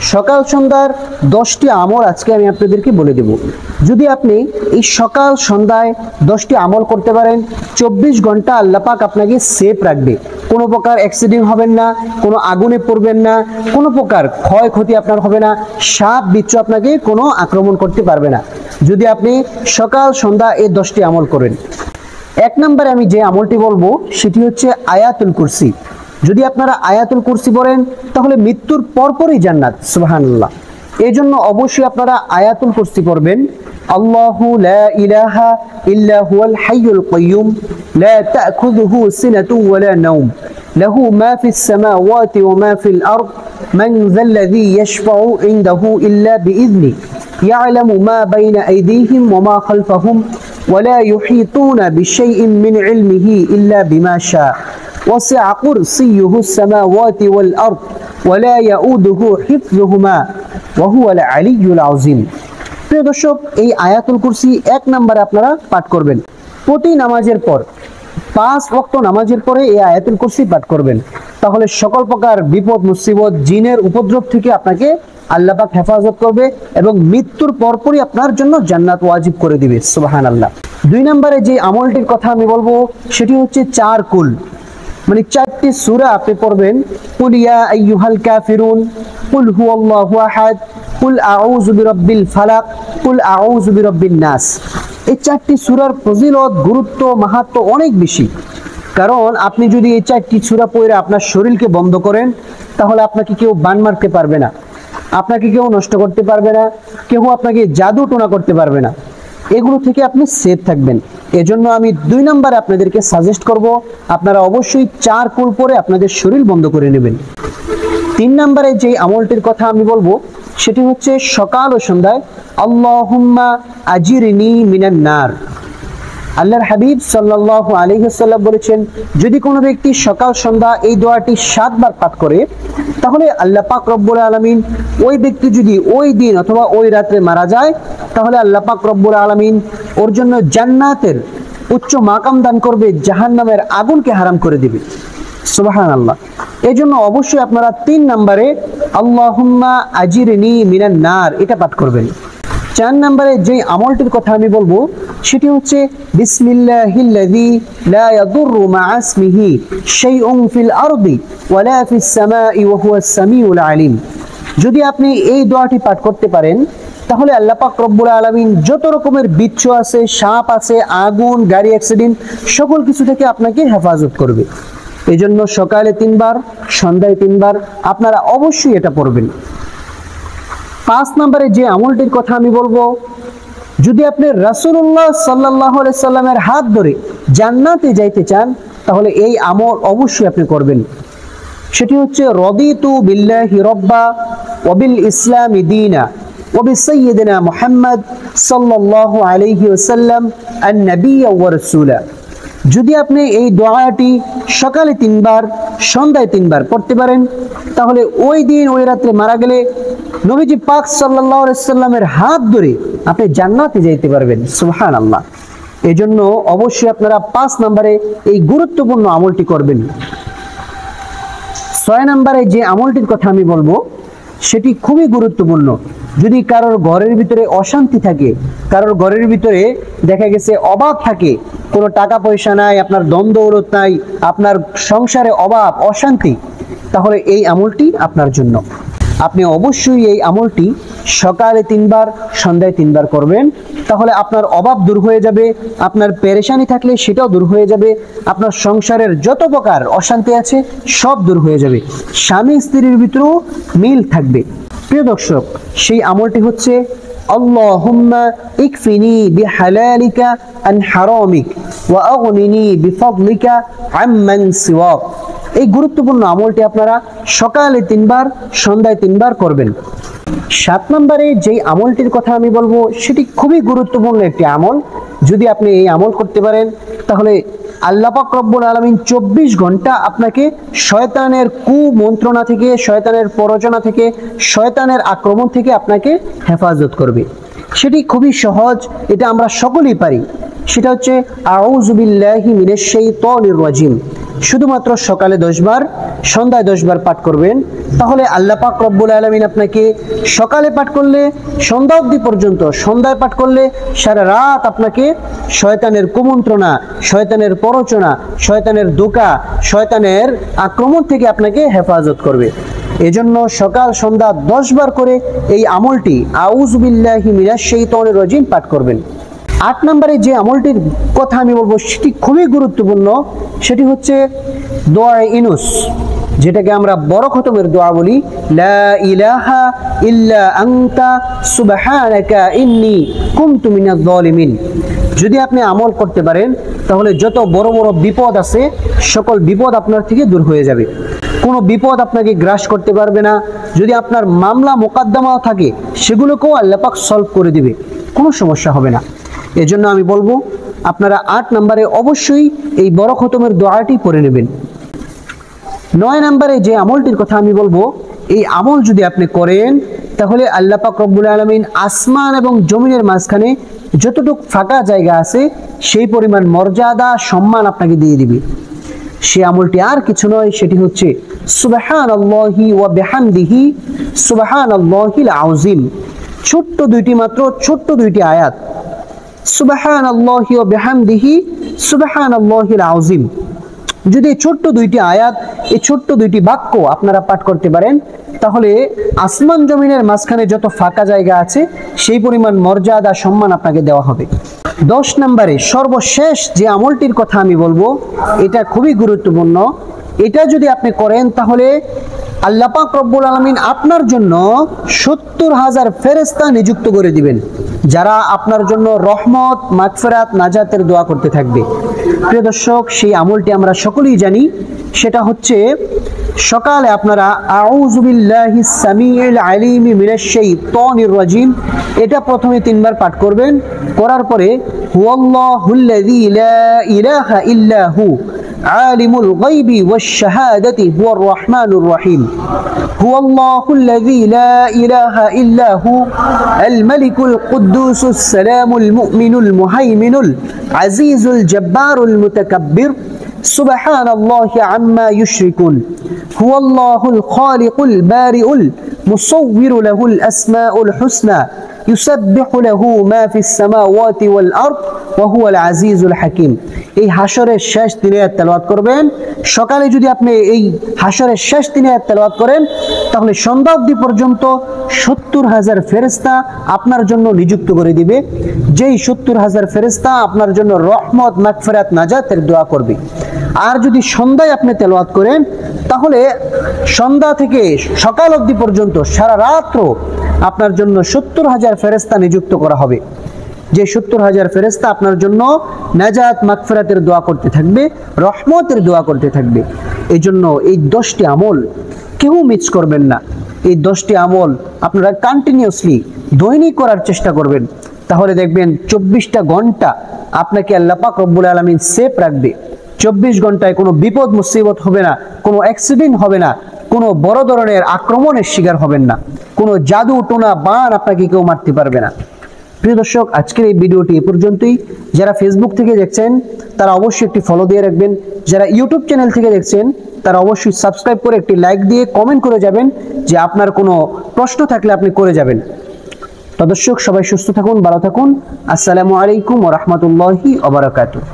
সকাল সন্ধ্যার 10টি আমল আজকে আমি আপনাদেরকে বলে দেব। যদি আপনি এই সকাল সন্ধ্যায় 10টি আমল করতে পারেন, 24 ঘন্টা আল্লাহ পাক আপনাকে সেফ রাখবে। কোনো প্রকার অ্যাক্সিডেন্ট হবেন না, কোনো আগুনে পড়বেন না, কোনো প্রকার ক্ষয়ক্ষতি আপনার হবে না, সাপ বিচ্ছু আপনাকে কোনো আক্রমণ করতে পারবে না যদি আপনি সকাল সন্ধ্যা এই 10টি আমল করেন। 1 নম্বরে আমি যে আমলটি বলবো সেটি হচ্ছে আয়াতুল কুরসি। যদি আপনারা আয়াতুল কুরসি পড়েন তাহলে মৃত্যুর পরপরই জান্নাত। সুবহানাল্লাহ। এই জন্য অবশ্যই আপনারা আয়াতুল কুরসি পড়বেন। আল্লাহু লা ইলাহা ইল্লা হুয়াল হাইয়ুল কাইয়ুম লা তা'খুযুহু সিনাতুন ওয়া লা নাওম লাহু মা ফিস সামাওয়াতি ওয়া মা ফিল আরদ মান যাল্লাযী ইয়াশফাউ ইনদাহু ইল্লা বিইذনি ইয়া'লামু মা বাইনা আইদিহিম ওয়া মা খালফাহুম ওয়া লা ইউহীতুনা বিশাইইন মিন ইলমিহি ইল্লা বিমা শাআ وسع كرسيه السماوات والأرض ولا يؤوده حفظهما وهو العلي العظيم। প্রিয় দর্শক, এই আয়াতুল কুরসি 1 নম্বরে আপনারা পাঠ করবেন। প্রতি নামাজের পর 5 ওয়াক্ত নামাজের পরে এই আয়াতুল কুরসি পাঠ করবেন। তাহলে সকল প্রকার বিপদ মুসিবত জিনের উপদ্রব থেকে আপনাকে আল্লাহ পাক হেফাজত করবে এবং মৃত্যুর পরপরই আপনার জন্য জান্নাত ওয়াজিব করে দিবে। সুবহানাল্লাহ। 2 নম্বরে যে আমলটির কথা আমি বলবো সেটি হচ্ছে 4 কুল, মানে 4টি সূরা আপনি পড়বেন। কুল ইয়া আইয়ুহাল কাফিরুন, কুল হুয়াল্লাহু আহাদ, কুল আউযু বিরাব্বিল ফালাক, কুল আউযু বিরাব্বিন নাস। এই 4টি সূরার ফজিলত, গুরুত্ব, মাহাত্ম্য অনেক বেশি। কারণ আপনি যদি এই 4টি সূরা পড়ে আপনার শরীরকে বন্ধ করেন তাহলে আপনাকে কেউ বান মারতে পারবে না, আপনাকে কেউ নষ্ট করতে পারবে না, কেউ আপনাকে জাদু টোনা করতে পারবে না। এগুলো থেকে আপনি সেফ থাকবেন। এজন্য আমি 2 নম্বরে আপনাদেরকে সাজেস্ট করব আপনারা অবশ্যই 4 কুল পরে আপনাদের শরীর বন্ধ করে নেবেন। 3 নম্বরে যে আমলটির কথা আমি বলবো সেটি হচ্ছে সকাল ও সন্ধ্যায় আল্লাহুম্মা আজিরনি মিনান নার। আল্লাহর হাবিব সাল্লাল্লাহু আলাইহি ওয়াসাল্লাম বলেছেন, যদি কোনো ব্যক্তি সকাল সন্ধ্যা এই দোয়াটি 7 বার পাঠ করে তাহলে আল্লাহ পাক রব্বুল আলামিন ওই ব্যক্তি যদি ওই দিন অথবা ওই রাতে মারা যায় তাহলে আল্লাহ পাক রব্বুল আলামিন ওর জন্য জান্নাতের উচ্চ মাকাম দান করবে, জাহান্নামের আগুনকে হারাম করে দিবে। সুবহানাল্লাহ। এই জন্য অবশ্যই আপনারা 3 নম্বরে আল্লাহুম্মা আজিরনি মিনান নার এটা পাঠ করবেন। 4 নম্বরে যে আমলটির কথা আমি বলবো সেটি হচ্ছে বিসমিল্লাহিল্লাযী লা ইয়াদুররু মা'a ইসমিহি শাইউন ফিল আরদি ওয়ালা ফিস সামাই ওয়া হুয়াস সামিউল আলিম। যদি আপনি এই দোয়াটি পাঠ করতে পারেন তাহলে আল্লাহ পাক রব্বুল আলামিন যত রকমের বিচ্ছু আছে, সাপ আছে, আগুন, গাড়ি অ্যাক্সিডেন্ট সকল কিছু থেকে আপনাকে হেফাজত করবে। এজন্য সকালে 3 বার, সন্ধ্যায় 3 বার আপনারা অবশ্যই এটা পড়বেন। 5 নম্বরে যে আমলটির কথা আমি বলবো, যদি আপনি রাসূলুল্লাহ সাল্লাল্লাহু আলাইহি সাল্লামের হাত ধরে জান্নাতে যাইতে চান তাহলে এই আমল অবশ্যই আপনি করবেন। সেটি হচ্ছে রাদিতু বিল্লাহি রাব্বা ওয়া বিল ইসলামি দীনা ওয়া বিসাইয়্যিদিনা মুহাম্মদ সাল্লাল্লাহু আলাইহি ওয়াসাল্লাম আন-নাবিয়্য ওয়া রাসূলা। যদি আপনি এই দোয়াটি সকালে 3 বার, সন্ধ্যায় 3 বার পড়তে পারেন তাহলে ওই দিন ওই রাতে মারা গেলে নবীজি পাক সাল্লাল্লাহু আলাইহি সাল্লামের হাত ধরে আপনি জান্নাতে যাইতে পারবেন। সুবহানাল্লাহ। এজন্য অবশ্যই আপনারা 5 নম্বরে এই গুরুত্বপূর্ণ আমলটি করবেন। 6 নম্বরে যে আমলটির কথা আমি বলবো সেটি খুবই গুরুত্বপূর্ণ। যদি কারোর ঘরের ভিতরে অশান্তি থাকে, কারোর ঘরের ভিতরে দেখা গেছে অভাব থাকে, কোনো টাকা পয়সা নাই, আপনার ধন দৌলত নাই, আপনার সংসারে অভাব অশান্তি, তাহলে এই আমলটি আপনার জন্য। আপনি অবশ্যই এই আমলটি সকালে 3 বার, সন্ধ্যায় 3 বার করবেন। তাহলে আপনার অভাব দূর হয়ে যাবে, আপনার পেরেশানি থাকলে সেটাও দূর হয়ে যাবে, আপনার সংসারের যত প্রকার অশান্তি আছে সব দূর হয়ে যাবে, স্বামী স্ত্রীর ভিতরেও মিল থাকবে। প্রিয় দর্শক, সেই আমলটি হচ্ছে আল্লাহুম্মা ইকফিনি বিহালালিকা আন হারামিক ওয়া আগনিনি বিফাদলিকা আম্মান সিওয়াক। এই গুরুত্বপূর্ণ আমলটি আপনারা সকালে 3 বার, সন্ধ্যায় 3 বার করবেন। 7 নম্বরে যেই আমলটির কথা আমি বলবো সেটি খুবই গুরুত্বপূর্ণ একটি আমল। যদি আপনি এই আমল করতে পারেন তাহলে আল্লাহ পাক রব্বুল আলামিন 24 ঘন্টা আপনাকে শয়তানের কুমন্ত্রণা থেকে, শয়তানের প্ররোচনা থেকে, শয়তানের আক্রমণ থেকে আপনাকে হেফাজত করবে। সেটি খুবই সহজ, এটা আমরা সকলেই পারি। সেটা হচ্ছে আউযু বিল্লাহি মিনাশ শাইতানির রাজিম। শুধুমাত্র সকালে 10 বার, সন্ধ্যায় 10 বার পাঠ করবেন, তাহলে আল্লাহ পাক রব্বুল আলামিন আপনাকে সকালে পাঠ করলে সন্ধ্যা অবধি পর্যন্ত, সন্ধ্যায় পাঠ করলে সারা রাত আপনাকে শয়তানের কুমন্ত্রণা, শয়তানের প্ররোচনা, শয়তানের ধোঁকা, শয়তানের আক্রমণ থেকে আপনাকে হেফাজত করবে। এজন্য সকাল সন্ধ্যা 10 বার করে এই আমলটি আউযু বিল্লাহি মিনাশ শাইতানির রাজিম পাঠ করবেন। 8 নম্বরে যে আমলটির কথা আমি বলবো সেটি খুবই গুরুত্বপূর্ণ, সেটি হচ্ছে দোয়া ইনুস, যেটাকে আমরা বড় খতমের দোয়া বলি, লা ইলাহা ইল্লা আনতা সুবহানাকা ইন্নী কুনতু মিনাজ জালিমিন। যদি আপনি আমল করতে পারেন তাহলে যত বড় বড় বিপদ আছে সকল বিপদ আপনার থেকে দূর হয়ে যাবে, কোনো বিপদ আপনাকে গ্রাস করতে পারবে না। যদি আপনার মামলা মোকদ্দমাও থাকে সেগুলোকেও আল্লাহ পাক সলভ করে দিবে, কোনো সমস্যা হবে না। এজন্য আমি বলবো আপনারা 8 নম্বরে অবশ্যই এই বড় খতমের দোয়াটি পড়ে নেবেন। 9 নম্বরে যে আমলটির কথা আমি বলবো, এই আমল যদি আপনি করেন তাহলে আল্লাহ পাক রব্বুল আলামিন আসমান এবং জমিনের মাঝখানে যতটুকু ফাঁকা জায়গা আছে সেই পরিমাণ মর্যাদা সম্মান আপনাকে দিয়ে দিবে। সে আমলটি আর কিছু নয়, সেটি হচ্ছে সুবহানাল্লাহি ওয়া বিহামদিহি সুবহানাল্লাহিল আযীম। ছোট্ট দুইটি আয়াত, সুবহানাল্লাহি ওয়া বিহামদিহি সুবহানাল্লাহিল আযীম। যদি ছোট্ট দুইটি আয়াত, এই ছোট্ট দুইটি বাক্য আপনারা পাঠ করতে পারেন তাহলে আসমান জমিনের মাঝখানে যত ফাঁকা জায়গা আছে সেই পরিমাণ মর্যাদা সম্মান আপনাকে দেওয়া হবে। 10 নম্বরে সর্বশেষ যে আমলটির কথা আমি বলবো, এটা খুবই গুরুত্বপূর্ণ। এটা যদি আপনি করেন তাহলে আল্লাহ পাক রব্বুল আলামিন আপনার জন্য 70,000 ফেরেশতা নিযুক্ত করে দিবেন, যারা আপনার জন্য রহমত, মাগফিরাত, নাজাতের দোয়া করতে থাকবে। প্রিয় দর্শক, সেই আমলটি আমরা সকলেই জানি, সেটা হচ্ছে সকালে আপনারা আউযু বিল্লাহিস সামিউল আলিম মিনাশ শাইতানির রাজিম এটা প্রথমে 3 বার পাঠ করবেন। করার পরে হুয়াল্লাহুল্লাযী লা ইলাহা ইল্লা হু আলিমুল গায়বি ওয়াশ শাহাদাতি হুয়ার রহমানুর রহিম। হুয়াল্লাহুল্লাযী লা ইলাহা ইল্লা হু আল মালিকুল কুদ্দুসুস সালামুল মুমিনুল মুহাইমিনুল আজিজুল জব্বারুল মুতাকাব্বির সুবহানাল্লাহি আম্মা ইউশরিকুন। হুয়াল্লাহুল খালিকুল বারিউল মুসাউবিরু লাহুল আসমাউল হুসনা ইউসাব্বিহু লাহু মা ফিস সামাওয়াতি ওয়াল আরদ ওয়া হুয়াল আজিজুল হাকীম। এই হাশরের শেষ 3 আয়াত তেলাওয়াত করবেন। সকালে যদি আপনি এই হাশরের শেষ 3 আয়াত তেলাওয়াত করেন তাহলে সন্ধ্যা অবধি পর্যন্ত 70,000 ফেরেশতা আপনার জন্য নিযুক্ত করে দিবে, যেই 70,000 ফেরেশতা আপনার জন্য রহমত, মাগফিরাত, নাজাতের দোয়া করবে। আর যদি সন্ধ্যায় আপনি তেলাওয়াত করেন তাহলে সন্ধ্যা থেকে সকাল অবধি পর্যন্ত সারা রাত্র আপনার জন্য 70,000 ফেরেশতা নিযুক্ত করা হবে, যে 70,000 ফেরেশতা আপনার জন্য নাজাত, মাগফিরাতের দোয়া করতে থাকবে, রহমতের দোয়া করতে থাকবে। এই জন্য এই 10টি আমল কেউ মিস করবেন না। এই 10টি আমল আপনারা কন্টিনিউয়াসলি দৈনিক করার চেষ্টা করবেন, তাহলে দেখবেন 24টা ঘন্টা আপনাকে আল্লাহ পাক রব্বুল আলামিন সেফ রাখবে। 24 ঘন্টায় কোনো বিপদ মুসিবত হবে না, কোনো অ্যাক্সিডেন্ট হবে না, কোনো বড় ধরনের আক্রমণের শিকার হবেন না, কোনো জাদু টোনা বান আপনাকে কেউ মারতে পারবে না। প্রিয় দর্শক, আজকের এই ভিডিওটি এ পর্যন্তই। যারা ফেসবুক থেকে দেখছেন তারা অবশ্যই একটি ফলো দিয়ে রাখবেন, যারা ইউটিউব চ্যানেল থেকে দেখছেন তারা অবশ্যই সাবস্ক্রাইব করে একটি লাইক দিয়ে কমেন্ট করে যাবেন যে আপনার কোনো প্রশ্ন থাকলে আপনি করে যাবেন। তো দর্শক, সবাই সুস্থ থাকুন, ভালো থাকুন। আসসালামু আলাইকুম ওয়া রাহমাতুল্লাহি ওয়া বারাকাতুহু।